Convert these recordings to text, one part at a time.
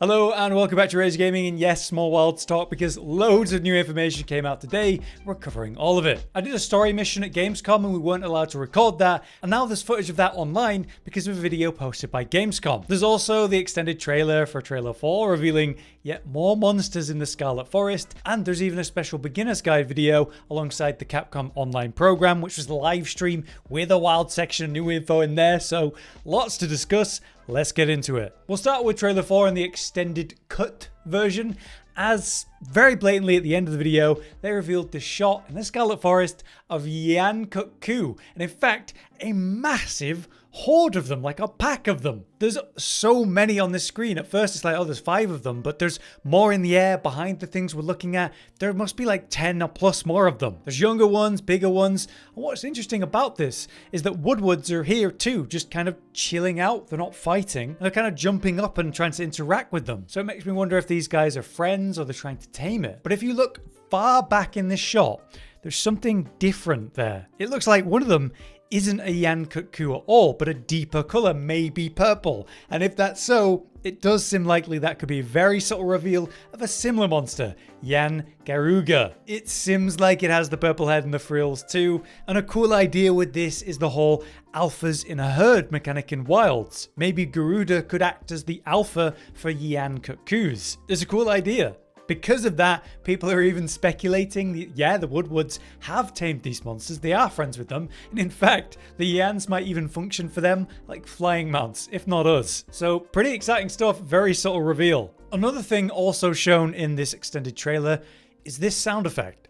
Hello and welcome back to Rage Gaming, and yes, Small Wilds talk because loads of new information came out today. We're covering all of it. I did a story mission at Gamescom and we weren't allowed to record that, and now there's footage of that online because of a video posted by Gamescom. There's also the extended trailer for Trailer 4 revealing yet more monsters in the Scarlet Forest, and there's even a special beginner's guide video alongside the Capcom online program, which was the live stream with a wild section, new info in there, so lots to discuss. Let's get into it. We'll start with Trailer 4 and the extended cut version, as very blatantly at the end of the video, they revealed the shot in the Scarlet Forest of yian cuckoo, and in fact, a massive horde of them, like a pack of them. There's so many on this screen. At first it's like, oh, there's 5 of them, but there's more in the air behind the things we're looking at. There must be like 10 or plus more of them. There's younger ones, bigger ones. And what's interesting about this is that wudwuds are here too, just kind of chilling out. They're not fighting. And they're kind of jumping up and trying to interact with them. So it makes me wonder if these guys are friends or they're trying to tame it. But if you look far back in this shot, there's something different there. It looks like one of them isn't a yian cuckoo at all, but a deeper color, maybe purple. And if that's so, it does seem likely that could be a very subtle reveal of a similar monster, yian garuga. It seems like it has the purple head and the frills too, and a cool idea with this is the whole alphas in a herd mechanic in Wilds. Maybe Garuda could act as the alpha for yian cuckoos. It's a cool idea. Because of that, people are even speculating that, yeah, the wudwuds have tamed these monsters, they are friends with them, and in fact, the yians might even function for them like flying mounts, if not us. So pretty exciting stuff, very subtle reveal. Another thing also shown in this extended trailer is this sound effect.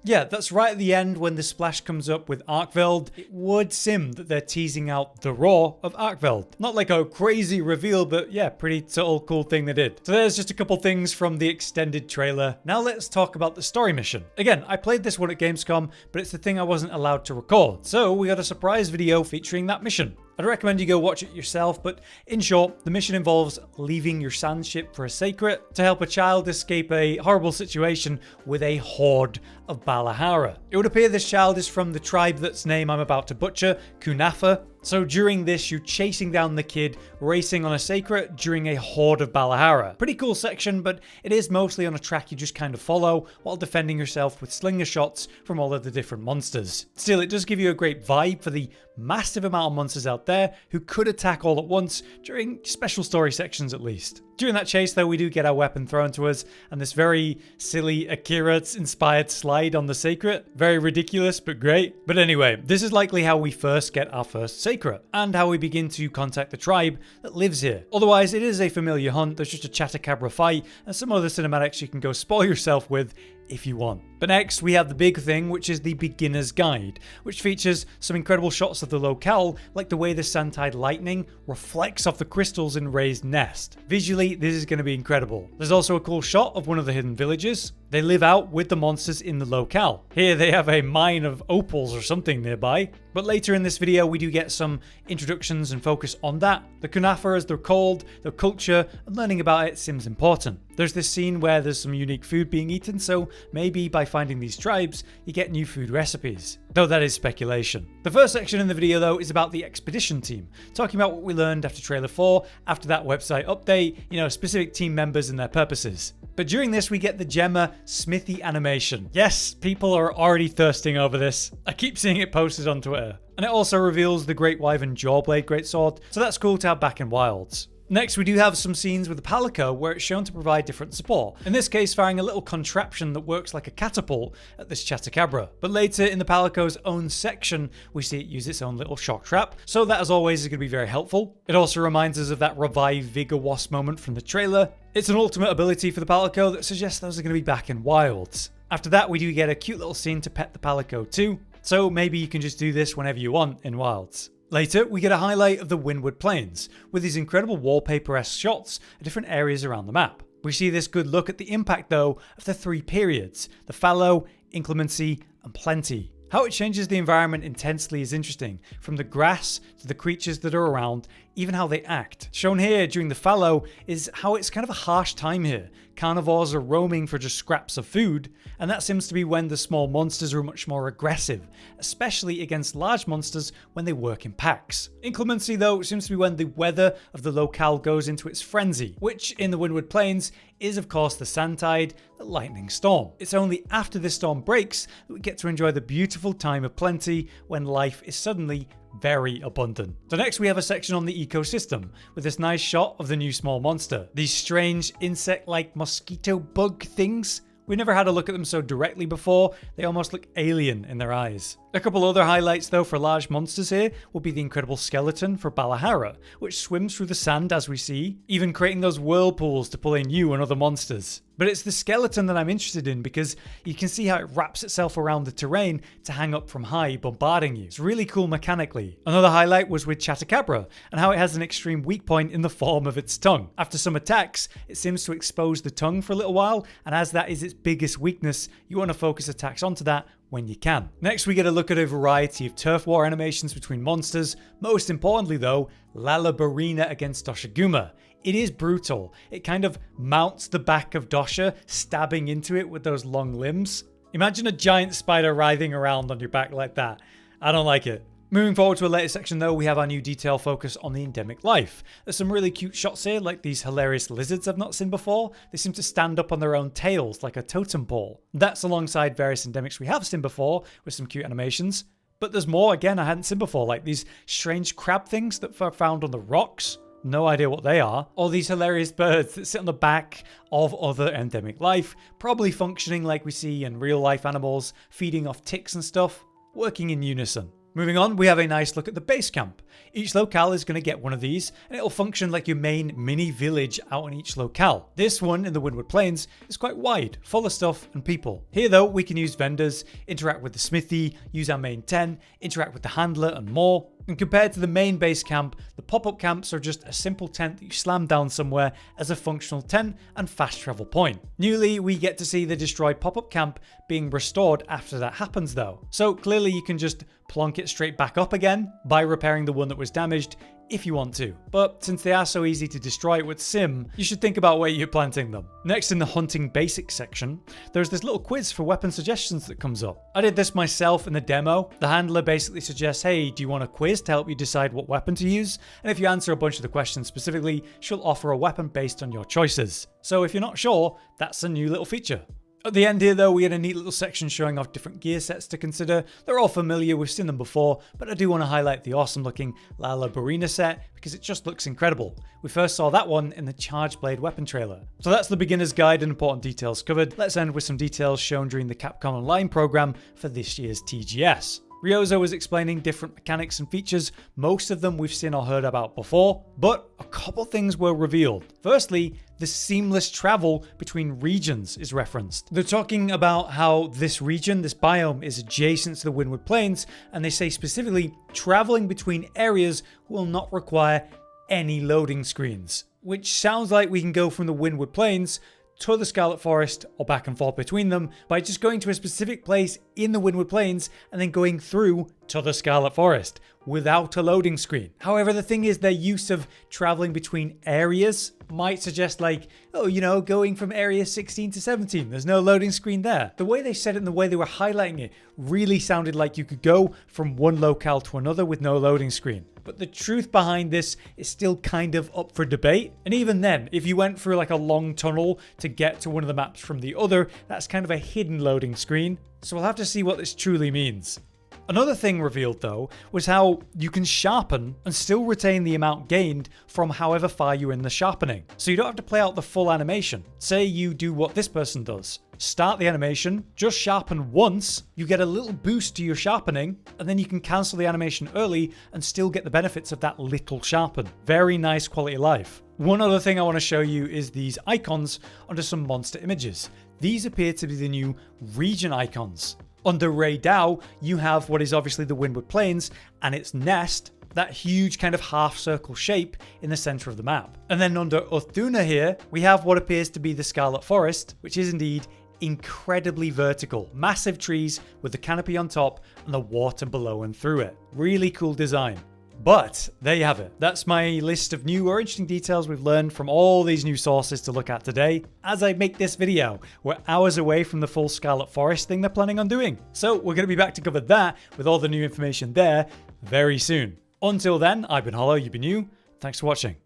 Yeah, that's right at the end when the splash comes up with Arkveld. It would seem that they're teasing out the roar of Arkveld. Not like a crazy reveal, but yeah, pretty subtle, cool thing they did. So there's just a couple things from the extended trailer. Now let's talk about the story mission. Again, I played this one at Gamescom, but it's the thing I wasn't allowed to record. So we got a surprise video featuring that mission. I'd recommend you go watch it yourself, but in short, the mission involves leaving your sand ship for a seikret to help a child escape a horrible situation with a horde of balahara. It would appear this child is from the tribe that's name I'm about to butcher, Kunafa. So during this, you're chasing down the kid, racing on a seikret during a horde of balahara. Pretty cool section, but it is mostly on a track you just kind of follow while defending yourself with slinger shots from all of the different monsters. Still, it does give you a great vibe for the massive amount of monsters out there who could attack all at once during special story sections at least. During that chase though, we do get our weapon thrown to us and this very silly Akira-inspired slide on the seikret. Very ridiculous, but great. But anyway, this is likely how we first get our first seikret and how we begin to contact the tribe that lives here. Otherwise, it is a familiar hunt. There's just a chatacabra fight and some other cinematics you can go spoil yourself with if you want. But next we have the big thing, which is the beginner's guide, which features some incredible shots of the locale, like the way the sand-tide lightning reflects off the crystals in Ray's nest. Visually, this is going to be incredible. There's also a cool shot of one of the hidden villages. They live out with the monsters in the locale. Here they have a mine of opals or something nearby. But later in this video, we do get some introductions and focus on that. The Kunafa, as they're called, their culture, and learning about it seems important. There's this scene where there's some unique food being eaten, so maybe by finding these tribes, you get new food recipes. Though that is speculation. The first section in the video though is about the expedition team, talking about what we learned after Trailer 4, after that website update, specific team members and their purposes. But during this, we get the Gemma smithy animation. Yes, people are already thirsting over this. I keep seeing it posted on Twitter. And it also reveals the Great Wyvern Jawblade Greatsword, so that's cool to have back in Wilds. Next, we do have some scenes with the palico where it's shown to provide different support. In this case, firing a little contraption that works like a catapult at this chatacabra. But later in the palico's own section, we see it use its own little shock trap. So that, as always, is going to be very helpful. It also reminds us of that revive Vigor Wasp moment from the trailer. It's an ultimate ability for the palico that suggests those are going to be back in Wilds. After that, we do get a cute little scene to pet the palico too. So maybe you can just do this whenever you want in Wilds. Later, we get a highlight of the Windward Plains, with these incredible wallpaper-esque shots of different areas around the map. We see this good look at the impact though of the 3 periods, the fallow, inclemency, and plenty. How it changes the environment intensely is interesting, from the grass to the creatures that are around, even how they act. Shown here during the fallow is how it's kind of a harsh time here. Carnivores are roaming for just scraps of food, and that seems to be when the small monsters are much more aggressive, especially against large monsters when they work in packs. Inclemency though seems to be when the weather of the locale goes into its frenzy, which in the Windward Plains is of course the sand tide, the lightning storm. It's only after this storm breaks that we get to enjoy the beautiful time of plenty when life is suddenly very abundant. So next we have a section on the ecosystem with this nice shot of the new small monster. These strange insect-like mosquito bug things. We've never had a look at them so directly before, they almost look alien in their eyes. A couple other highlights though for large monsters here will be the incredible skeleton for Balahara, which swims through the sand as we see, even creating those whirlpools to pull in you and other monsters. But it's the skeleton that I'm interested in because you can see how it wraps itself around the terrain to hang up from high, bombarding you. It's really cool mechanically. Another highlight was with chatacabra and how it has an extreme weak point in the form of its tongue. After some attacks, it seems to expose the tongue for a little while, and as that is its biggest weakness, you want to focus attacks onto that when you can. Next we get a look at a variety of turf war animations between monsters. Most importantly though, Lala barina against doshaguma. It is brutal. It kind of mounts the back of Dosha, stabbing into it with those long limbs. Imagine a giant spider writhing around on your back like that. I don't like it. Moving forward to a later section though, we have our new detail focus on the endemic life. There's some really cute shots here, like these hilarious lizards I've not seen before. They seem to stand up on their own tails like a totem pole. That's alongside various endemics we have seen before with some cute animations. But there's more, again, I hadn't seen before, like these strange crab things that are found on the rocks. No idea what they are. All these hilarious birds that sit on the back of other endemic life, probably functioning like we see in real life animals, feeding off ticks and stuff, working in unison. Moving on, we have a nice look at the base camp. Each locale is going to get one of these, and it'll function like your main mini village out on each locale. This one in the Windward Plains is quite wide, full of stuff and people. Here though, we can use vendors, interact with the smithy, use our main tent, interact with the handler and more. And compared to the main base camp, the pop-up camps are just a simple tent that you slam down somewhere as a functional tent and fast travel point. Newly, we get to see the destroyed pop-up camp being restored after that happens though. So clearly you can just plonk it straight back up again by repairing the one that was damaged if you want to. But since they are so easy to destroy with sim, you should think about where you're planting them. Next in the hunting basics section, there's this little quiz for weapon suggestions that comes up. I did this myself in the demo. The handler basically suggests, hey, do you want a quiz to help you decide what weapon to use? And if you answer a bunch of the questions specifically, she'll offer a weapon based on your choices. So if you're not sure, that's a new little feature. At the end here though, we had a neat little section showing off different gear sets to consider. They're all familiar, we've seen them before, but I do want to highlight the awesome looking Lala barina set because it just looks incredible. We first saw that one in the Charge Blade weapon trailer. So that's the beginner's guide and important details covered. Let's end with some details shown during the Capcom Online program for this year's TGS. Ryozo was explaining different mechanics and features. Most of them we've seen or heard about before, but a couple things were revealed. Firstly, the seamless travel between regions is referenced. They're talking about how this region, this biome, is adjacent to the Windward Plains, and they say specifically traveling between areas will not require any loading screens, which sounds like we can go from the Windward Plains to the Scarlet Forest or back and forth between them by just going to a specific place in the Windward Plains and then going through to the Scarlet Forest without a loading screen. However, the thing is their use of traveling between areas might suggest like, oh, you know, going from area 16 to 17, there's no loading screen there. The way they said it and the way they were highlighting it really sounded like you could go from one locale to another with no loading screen. But the truth behind this is still kind of up for debate. And even then, if you went through like a long tunnel to get to one of the maps from the other, that's kind of a hidden loading screen. So we'll have to see what this truly means. Another thing revealed though was how you can sharpen and still retain the amount gained from however far you're in the sharpening. So you don't have to play out the full animation. Say you do what this person does. Start the animation, just sharpen once, you get a little boost to your sharpening, and then you can cancel the animation early and still get the benefits of that little sharpen. Very nice quality of life. One other thing I want to show you is these icons under some monster images. These appear to be the new region icons. Under Ray Dao, you have what is obviously the Windward Plains and its nest, that huge kind of half circle shape in the center of the map. And then under Duna here, we have what appears to be the Scarlet Forest, which is indeed incredibly vertical. Massive trees with the canopy on top and the water below and through it. Really cool design. But there you have it. That's my list of new or interesting details we've learned from all these new sources to look at today. As I make this video, we're hours away from the full Scarlet Forest thing they're planning on doing. So we're going to be back to cover that with all the new information there very soon. Until then, I've been Hollow, you've been you. Thanks for watching.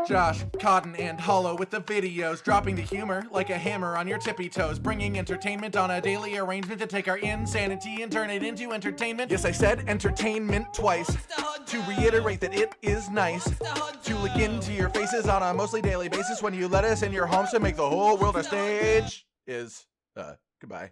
Josh, Cotton, and Hollow with the videos, dropping the humor like a hammer on your tippy toes, bringing entertainment on a daily arrangement to take our insanity and turn it into entertainment. Yes, I said entertainment twice, to reiterate that it is nice to look into your faces on a mostly daily basis when you let us in your homes to make the whole world a stage. Goodbye.